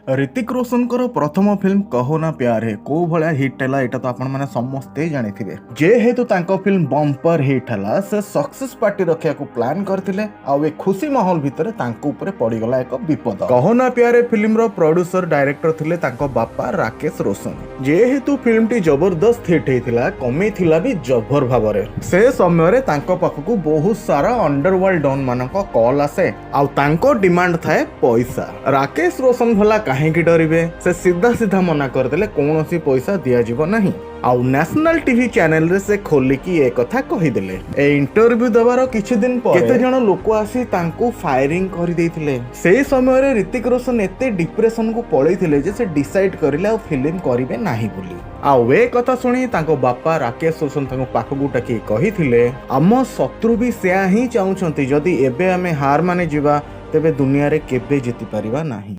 ऋतिक रोशन प्रथम फिल्म कहो ना प्यार है को भाया हिट है एटा तो आपण मैंने समस्ते जानिथिबे। जेहेतु तांको फिल्म बम्पर हिट है से सक्सेस पार्टी रखिया को प्लान करथिले आउ ए खुशी माहौल भितरे तांको ऊपर पड़ीगला एक विपद। कहो ना प्यार है फिल्म रो प्रोड्यूसर डायरेक्टर थिले तांको बापा राकेश रोशन। जेहेतु फिल्म टी जबरदस्त हिट हेतिला कमेथिला भी जबर भाबरे से समय रे तांको पाखकु बहुत सारा अंडरवर्ल्ड डॉन मानक कॉल आसे आउ तांको डिमांड थाए पैसा। राकेश रोशन भला कहीं डरवे से सीधा सीधा मना करदेले कौन सी पैसा दिया जीव नहीं। आउ नेशनल टीवी चैनल रे से खोलिकी ए कथा कहिदेले। ए इंटरव्यू दबार किछि दिन पर केते जण लोक आसी तांको फायरिंग करि देथिले। सेही समय रे ऋतिक रोशन एते डिप्रेशन को पळैथिले जे से डिसाइड करिले आ फिल्म करिवे नाही बोली। आउ ए कथा सुनी तांको बापा राकेश रोशन तांको पाखकु टाकी कहिथिले आम शत्रु भी सेया ही चाहुछंती जदी एबे आमे हार माने जिबा तेबे दुनिया रे केबे जिति परिबा नाही।